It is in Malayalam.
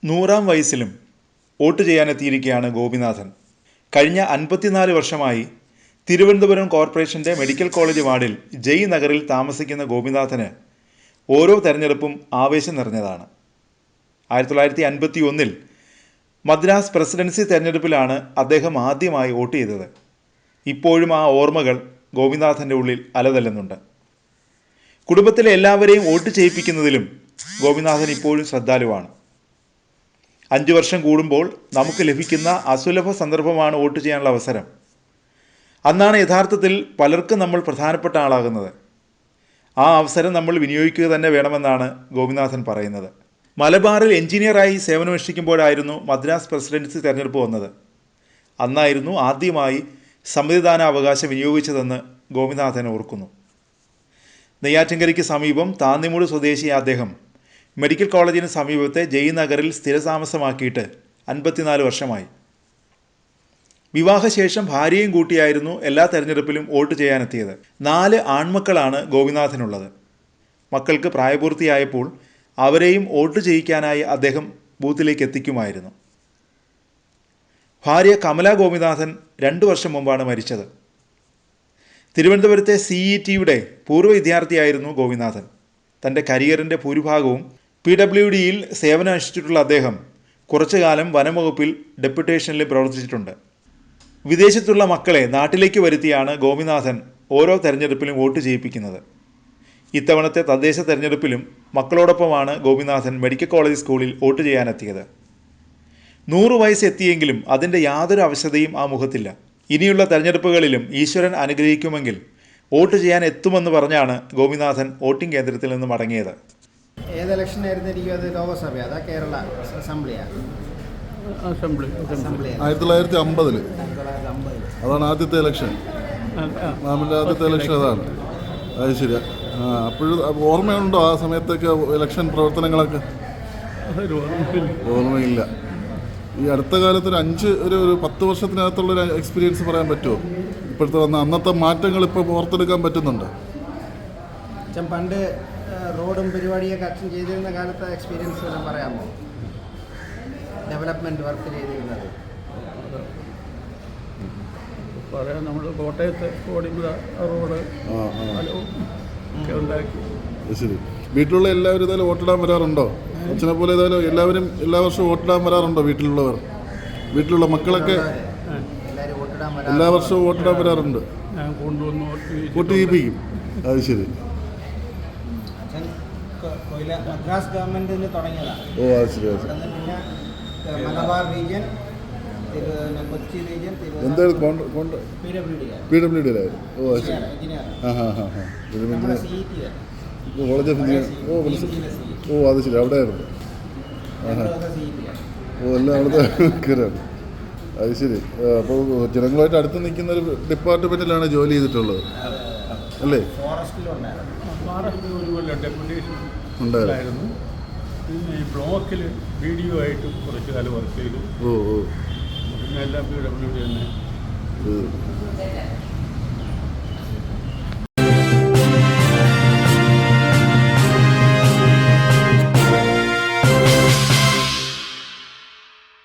100-ാം വയസ്സിലും വോട്ട് ചെയ്യാനെത്തിയിരിക്കുകയാണ് ഗോപിനാഥൻ. കഴിഞ്ഞ 54 വർഷമായി തിരുവനന്തപുരം കോർപ്പറേഷൻ്റെ മെഡിക്കൽ കോളേജ് വാർഡിൽ ജയ് നഗറിൽ താമസിക്കുന്ന ഗോപിനാഥന് ഓരോ തെരഞ്ഞെടുപ്പും ആവേശം നിറഞ്ഞതാണ്. 1951 മദ്രാസ് പ്രസിഡൻസി തെരഞ്ഞെടുപ്പിലാണ് അദ്ദേഹം ആദ്യമായി വോട്ട് ചെയ്തത്. ഇപ്പോഴും ആ ഓർമ്മകൾ ഗോപിനാഥൻ്റെ ഉള്ളിൽ അലതല്ലുന്നുണ്ട്. കുടുംബത്തിലെ എല്ലാവരെയും വോട്ട് ചെയ്യിപ്പിക്കുന്നതിലും ഗോപിനാഥൻ ഇപ്പോഴും ശ്രദ്ധാലുവാണ്. 5 വർഷം കൂടുമ്പോൾ നമുക്ക് ലഭിക്കുന്ന അസുലഭ സന്ദർഭമാണ് വോട്ട് ചെയ്യാനുള്ള അവസരം. അന്നാണ് യഥാർത്ഥത്തിൽ പലർക്കും നമ്മൾ പ്രധാനപ്പെട്ട ആളാകുന്നത്. ആ അവസരം നമ്മൾ വിനിയോഗിക്കുക തന്നെ വേണമെന്നാണ് ഗോപിനാഥൻ പറയുന്നത്. മലബാറിൽ എഞ്ചിനീയറായി സേവനമനുഷ്ഠിക്കുമ്പോഴായിരുന്നു മദ്രാസ് പ്രസിഡൻസി തെരഞ്ഞെടുപ്പ് വന്നത്. അന്നായിരുന്നു ആദ്യമായി സമ്മതിദാനാവകാശം വിനിയോഗിച്ചതെന്ന് ഗോപിനാഥൻ ഓർക്കുന്നു. നെയ്യാറ്റിൻകരയ്ക്ക് സമീപം താന്നിമൂട് സ്വദേശിയായ അദ്ദേഹം മെഡിക്കൽ കോളേജിന് സമീപത്തെ ജയ് നഗറിൽ സ്ഥിരതാമസമാക്കിയിട്ട് 54 വർഷമായി. വിവാഹശേഷം ഭാര്യയും കൂട്ടിയായിരുന്നു എല്ലാ തെരഞ്ഞെടുപ്പിലും വോട്ട് ചെയ്യാനെത്തിയത്. 4 ആൺമക്കളാണ് ഗോപിനാഥനുള്ളത്. മക്കൾക്ക് പ്രായപൂർത്തിയായപ്പോൾ അവരെയും വോട്ട് ചെയ്യിക്കാനായി അദ്ദേഹം ബൂത്തിലേക്ക് എത്തിക്കുമായിരുന്നു. ഭാര്യ കമല ഗോപിനാഥൻ 2 വർഷം മുമ്പാണ് മരിച്ചത്. തിരുവനന്തപുരത്തെ CETയുടെ പൂർവ്വ വിദ്യാർത്ഥിയായിരുന്നു ഗോപിനാഥൻ. തൻ്റെ കരിയറിൻ്റെ ഭൂരിഭാഗവും PWDയിൽ സേവനമനുഷ്ഠിച്ചിട്ടുള്ള അദ്ദേഹം കുറച്ചു കാലം വനംവകുപ്പിൽ ഡെപ്യൂട്ടേഷനിൽ പ്രവർത്തിച്ചിട്ടുണ്ട്. വിദേശത്തുള്ള മക്കളെ നാട്ടിലേക്ക് വരുത്തിയാണ് ഗോപിനാഥൻ ഓരോ തെരഞ്ഞെടുപ്പിലും വോട്ട് ചെയ്യിപ്പിക്കുന്നത്. ഇത്തവണത്തെ തദ്ദേശ തെരഞ്ഞെടുപ്പിലും മക്കളോടൊപ്പമാണ് ഗോപിനാഥൻ മെഡിക്കൽ കോളേജ് സ്കൂളിൽ വോട്ട് ചെയ്യാനെത്തിയത്. 100 വയസ്സ് എത്തിയെങ്കിലും അതിൻ്റെ യാതൊരു അവശതയും ആ മുഖത്തില്ല. ഇനിയുള്ള തെരഞ്ഞെടുപ്പുകളിലും ഈശ്വരൻ അനുഗ്രഹിക്കുമെങ്കിൽ വോട്ട് ചെയ്യാൻ എത്തുമെന്ന് പറഞ്ഞാണ് ഗോപിനാഥൻ വോട്ടിംഗ് കേന്ദ്രത്തിൽ നിന്ന് മടങ്ങിയത്. ഏത് ഇലക്ഷൻ ആയിരുന്നിരിക്കും? അത് ലോകസഭ, അതാ കേരള അസംബ്ലിയാണ്? 1950 അതാണ് ആദ്യത്തെ ഇലക്ഷൻ. മാമിൻ്റെ ആദ്യത്തെ ഇലക്ഷൻ അതാണ്. അത് ശരി. അപ്പോഴും ഓർമ്മയുണ്ടോ ആ സമയത്തൊക്കെ ഇലക്ഷൻ പ്രവർത്തനങ്ങളൊക്കെ? ഓർമ്മയില്ല. ഈ അടുത്ത കാലത്ത് ഒരു 10 വർഷത്തിനകത്തുള്ളൊരു എക്സ്പീരിയൻസ് പറയാൻ പറ്റുമോ? ഇപ്പോഴത്തെ അന്നത്തെ മാറ്റങ്ങൾ ഇപ്പോൾ ഓർത്തെടുക്കാൻ പറ്റുന്നുണ്ട്? പണ്ട് റോഡും പരിപാടിയൊക്കെ അച്ഛൻ ചെയ്തിരുന്ന കാലത്തെ എക്സ്പീരിയൻസ് പറയാമോ? ഡെവലപ്മെൻറ്റ് വർക്ക് ചെയ്തിരുന്നത് പറയാം. നമ്മൾ കോട്ടയത്തെ കോടിമ്പുഴ റോഡ് ഉണ്ടാക്കി. ശരി. വീട്ടിലുള്ള എല്ലാവരും ഇതായാലും വോട്ടിടാൻ വരാറുണ്ടോ? അച്ഛനെ പോലെ ഏതായാലും എല്ലാവരും എല്ലാ വർഷവും വോട്ടിടാൻ വരാറുണ്ടോ? വീട്ടിലുള്ള മക്കളൊക്കെ എല്ലാ വർഷവും വോട്ടിടാൻ വരാറുണ്ട്. വോട്ട് ചെയ്യിപ്പിക്കും. അത് ശരി. മദ്രാസ് ഗവൺമെൻറ്റിന് തുടങ്ങിയതാണ്. ഓ, അത് ശരി. പിന്നെ മലബാർ റീജിയൻ, കൊച്ചി റീജിയൻ, എന്തായിരുന്നു PWD ആയിരുന്നു. ഓ, അത് ശരി. College of engineering. ഓ, അത് ശരി. അവിടെ ആയിരുന്നു. ഓ, എല്ലാം അവിടുത്തെ കയറാണ്. അത് ശരി. അപ്പോൾ ജനങ്ങളുമായിട്ട് അടുത്ത് നിൽക്കുന്ന ഒരു ഡിപ്പാർട്ട്മെൻറ്റിലാണ് ജോലി ചെയ്തിട്ടുള്ളത് അല്ലേ? ഉണ്ടായിരുന്നു. പിന്നെ ഈ ബ്ലോക്കിൽ BDO ആയിട്ട് കുറച്ച് കാലം വർക്ക് ചെയ്തു. ഓ, പിന്നെ എല്ലാം PWD തന്നെ.